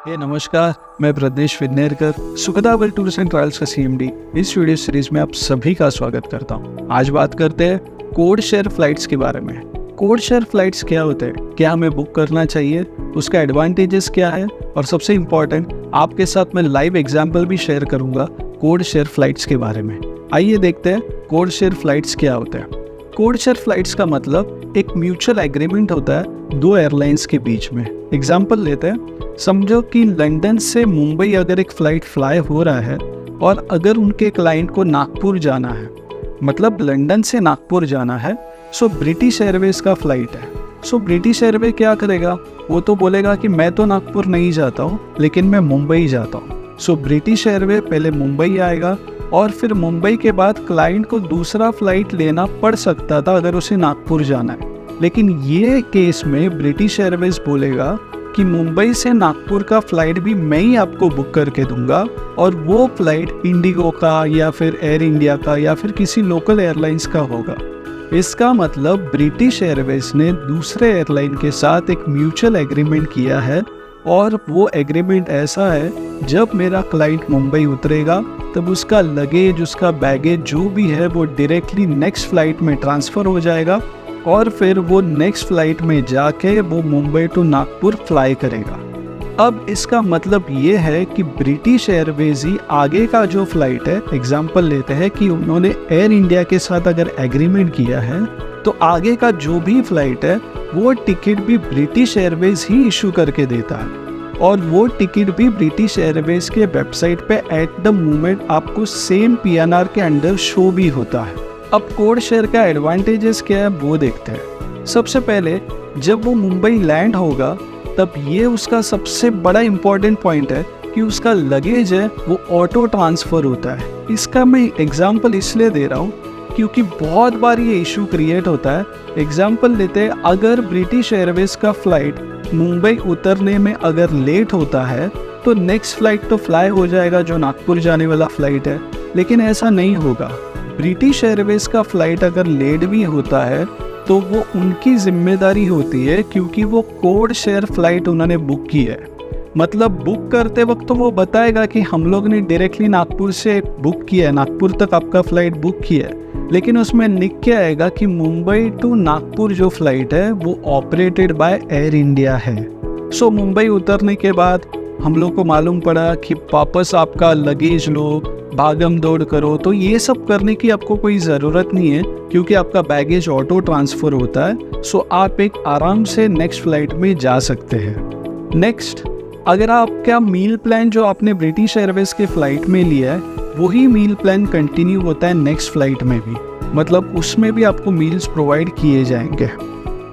नमस्कार, मैं प्रदेश विद्नेरकर, सुखदावर tours and travels का CMD। इस वीडियो सीरीज में आप सभी का स्वागत करता हूं। आज बात करते हैं कोड शेयर फ्लाइट्स के बारे में। कोड शेयर फ्लाइट्स क्या होते हैं, क्या हमें बुक करना चाहिए, उसका एडवांटेजेस क्या है और सबसे इम्पोर्टेंट आपके साथ मैं लाइव एग्जाम्पल भी शेयर करूंगा कोड शेयर फ्लाइट्स के बारे में। आइए देखते हैं कोड शेयर फ्लाइट्स क्या होते हैं। कोड शेयर फ्लाइट्स का मतलब एक म्यूचुअल एग्रीमेंट होता है दो एयरलाइंस के बीच में। एग्जाम्पल लेते हैं, समझो कि लंदन से मुंबई अगर एक फ़्लाइट फ्लाई हो रहा है और अगर उनके क्लाइंट को नागपुर जाना है, मतलब लंदन से नागपुर जाना है, सो ब्रिटिश एयरवेज का फ़्लाइट है। सो ब्रिटिश एयरवे क्या करेगा, वो तो बोलेगा कि मैं तो नागपुर नहीं जाता हूँ लेकिन मैं मुंबई जाता हूँ। सो ब्रिटिश एयरवे पहले मुंबई आएगा और फिर मुंबई के बाद क्लाइंट को दूसरा फ़्लाइट लेना पड़ सकता था अगर उसे नागपुर जाना है। लेकिन ये केस में ब्रिटिश एयरवेज बोलेगा कि मुंबई से नागपुर का फ़्लाइट भी मैं ही आपको बुक करके दूंगा और वो फ़्लाइट इंडिगो का या फिर एयर इंडिया का या फिर किसी लोकल एयरलाइंस का होगा। इसका मतलब ब्रिटिश एयरवेज ने दूसरे एयरलाइन के साथ एक म्यूचुअल एग्रीमेंट किया है और वो एग्रीमेंट ऐसा है, जब मेरा क्लाइंट मुंबई उतरेगा तब उसका लगेज, उसका बैगेज जो भी है वो डायरेक्टली नेक्स्ट फ़्लाइट में ट्रांसफ़र हो जाएगा और फिर वो नेक्स्ट फ़्लाइट में जाके वो मुंबई टू नागपुर फ्लाई करेगा। अब इसका मतलब ये है कि ब्रिटिश एयरवेज ही आगे का जो फ़्लाइट है, एग्जांपल लेते हैं कि उन्होंने एयर इंडिया के साथ अगर एग्रीमेंट किया है तो आगे का जो भी फ़्लाइट है वो टिकट भी ब्रिटिश एयरवेज ही इशू करके देता है और वो टिकट भी ब्रिटिश एयरवेज के वेबसाइट पे एट द मोमेंट आपको सेम PNR के अंडर शो भी होता है। अब कोड शेयर का एडवांटेजेस क्या है वो देखते हैं। सबसे पहले जब वो मुंबई लैंड होगा तब ये उसका सबसे बड़ा इम्पोर्टेंट पॉइंट है कि उसका लगेज है वो ऑटो ट्रांसफ़र होता है। इसका मैं एग्जांपल इसलिए दे रहा हूँ क्योंकि बहुत बार ये इशू क्रिएट होता है। एग्जांपल लेते हैं, अगर ब्रिटिश एयरवेज का फ़्लाइट मुंबई उतरने में अगर लेट होता है तो नेक्स्ट फ़्लाइट तो फ्लाई हो जाएगा जो नागपुर जाने वाला फ़्लाइट है, लेकिन ऐसा नहीं होगा। ब्रिटिश एयरवेज का फ़्लाइट अगर लेट भी होता है तो वो उनकी जिम्मेदारी होती है क्योंकि वो कोड शेयर फ्लाइट उन्होंने बुक की है। मतलब बुक करते वक्त तो वो बताएगा कि हम लोग ने डायरेक्टली नागपुर से बुक किया है, नागपुर तक आपका फ़्लाइट बुक किया है, लेकिन उसमें लिख के आएगा कि मुंबई टू नागपुर जो फ़्लाइट है वो ऑपरेटेड बाय एयर इंडिया है। सो मुंबई उतरने के बाद हम लोग को मालूम पड़ा कि वापस आपका लगेज लो, भागम दौड़ करो, तो ये सब करने की आपको कोई ज़रूरत नहीं है क्योंकि आपका बैगेज ऑटो ट्रांसफ़र होता है। सो आप एक आराम से नेक्स्ट फ़्लाइट में जा सकते हैं। नेक्स्ट, अगर आपका मील प्लान जो आपने ब्रिटिश एयरवेज के फ़्लाइट में लिया है वही मील प्लान कंटिन्यू होता है नेक्स्ट फ़्लाइट में भी, मतलब उसमें भी आपको मील्स प्रोवाइड किए जाएंगे।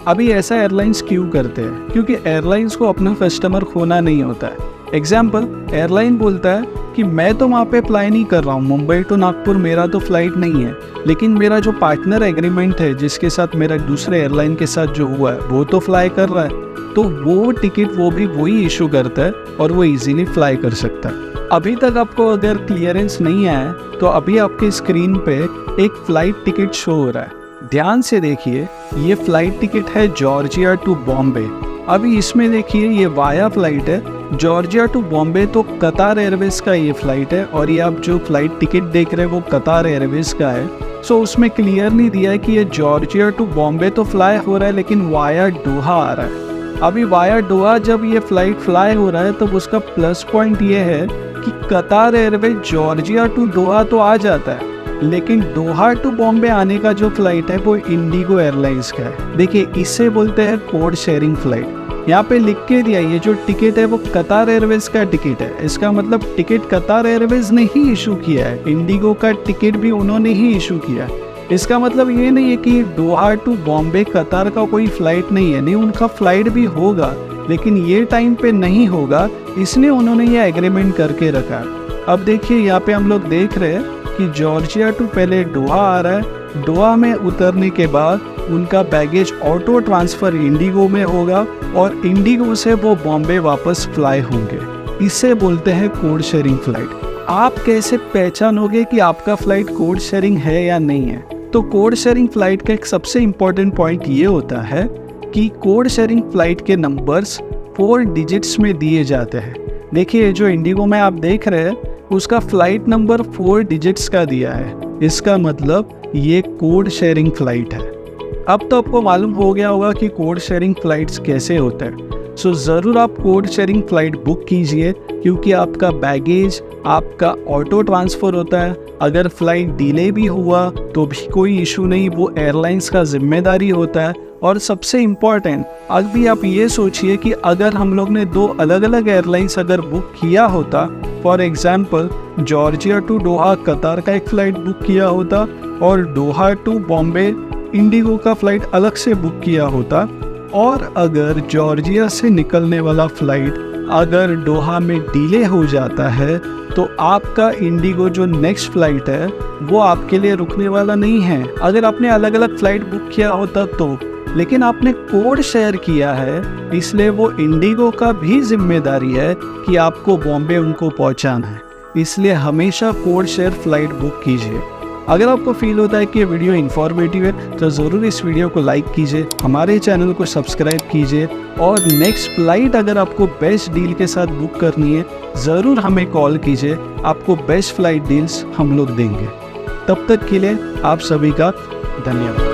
अभी ऐसा एयरलाइंस क्यों करते हैं, क्योंकि एयरलाइंस को अपना कस्टमर खोना नहीं होता है। एग्जाम्पल, एयरलाइन बोलता है कि मैं तो वहाँ पे फ्लाई नहीं कर रहा हूँ, मुंबई टू नागपुर मेरा तो फ़्लाइट नहीं है, लेकिन मेरा जो पार्टनर एग्रीमेंट है जिसके साथ मेरा दूसरे एयरलाइन के साथ जो हुआ है वो तो फ्लाई कर रहा है, तो वो टिकट वो भी वही इशू करता है और वो इजीली फ्लाई कर सकता है। अभी तक आपको अगर क्लियरेंस नहीं आया है तो अभी आपके स्क्रीन पे एक फ़्लाइट टिकट शो हो रहा है, ध्यान से देखिए। ये फ़्लाइट टिकट है जॉर्जिया टू बॉम्बे। अभी इसमें देखिए ये वाया फ़्लाइट है जॉर्जिया टू बॉम्बे, तो कतार एयरवेज का ये फ़्लाइट है और ये आप जो फ़्लाइट टिकट देख रहे हैं वो कतार एयरवेज का है। सो उसमें क्लियर नहीं दिया है कि ये जॉर्जिया टू बॉम्बे तो फ्लाई हो रहा है लेकिन वाया दोहा आ रहा है। अभी वाया दोहा जब ये फ़्लाइट फ्लाई हो रहा है तब उसका प्लस पॉइंट ये है कि कतार एयरवेज जॉर्जिया टू दोहा तो आ जाता है, लेकिन दोहा टू बॉम्बे आने का जो फ़्लाइट है वो इंडिगो एयरलाइंस का है। देखिए, इसे बोलते हैं कोड शेयरिंग फ़्लाइट। यहाँ पे लिख के दिया ये जो टिकट है वो कतार एयरवेज का टिकट है। इसका मतलब टिकट कतार एयरवेज ने ही इशू किया है, इंडिगो का टिकट भी उन्होंने ही इशू किया है। इसका मतलब ये नहीं है कि दोहा टू बॉम्बे कतार का कोई फ़्लाइट नहीं है, नहीं, उनका फ़्लाइट भी होगा लेकिन ये टाइम पे नहीं होगा, इसलिए उन्होंने ये एग्रीमेंट करके रखा है। अब देखिए यहाँ पे हम लोग देख रहे हैं कि जॉर्जिया टू पहले दोहा आ रहा है, दोहा में उतरने के बाद उनका बैगेज ऑटो ट्रांसफ़र इंडिगो में होगा और इंडिगो से वो बॉम्बे वापस फ्लाई होंगे। इसे बोलते हैं कोड शेयरिंग फ़्लाइट। आप कैसे पहचानोगे कि आपका फ़्लाइट कोड शेयरिंग है या नहीं है? तो कोड शेयरिंग फ़्लाइट का एक सबसे इम्पॉर्टेंट पॉइंट ये होता है कि कोड शेयरिंग फ़्लाइट के नंबर्स 4 डिजिट्स में दिए जाते हैं। देखिए जो इंडिगो में आप देख रहे हैं उसका फ्लाइट नंबर 4 डिजिट्स का दिया है। इसका मतलब ये कोड शेयरिंग फ्लाइट है। अब तो आपको मालूम हो गया होगा कि कोड शेयरिंग फ्लाइट्स कैसे होते हैं। सो ज़रूर आप कोड शेयरिंग फ़्लाइट बुक कीजिए, क्योंकि आपका बैगेज आपका ऑटो ट्रांसफ़र होता है। अगर फ़्लाइट डिले भी हुआ तो भी कोई इशू नहीं, वो एयरलाइंस का जिम्मेदारी होता है। और सबसे इम्पॉर्टेंट, अभी आप ये सोचिए कि अगर हम लोग ने 2 अलग अलग एयरलाइंस अगर बुक किया होता, फॉर एग्ज़ाम्पल जॉर्जिया टू दोहा कतार का एक फ़्लाइट बुक किया होता और दोहा टू बॉम्बे इंडिगो का फ़्लाइट अलग से बुक किया होता, और अगर जॉर्जिया से निकलने वाला फ़्लाइट अगर दोहा में डिले हो जाता है तो आपका इंडिगो जो नेक्स्ट फ़्लाइट है वो आपके लिए रुकने वाला नहीं है। अगर आपने अलग अलग फ़्लाइट बुक किया होता तो, लेकिन आपने कोड शेयर किया है, इसलिए वो इंडिगो का भी जिम्मेदारी है कि आपको बॉम्बे उनको पहुंचाना है। इसलिए हमेशा कोड शेयर फ़्लाइट बुक कीजिए। अगर आपको फील होता है कि ये वीडियो इन्फॉर्मेटिव है तो ज़रूर इस वीडियो को लाइक कीजिए, हमारे चैनल को सब्सक्राइब कीजिए, और नेक्स्ट फ़्लाइट अगर आपको बेस्ट डील के साथ बुक करनी है ज़रूर हमें कॉल कीजिए, आपको बेस्ट फ़्लाइट डील्स हम लोग देंगे। तब तक के लिए आप सभी का धन्यवाद।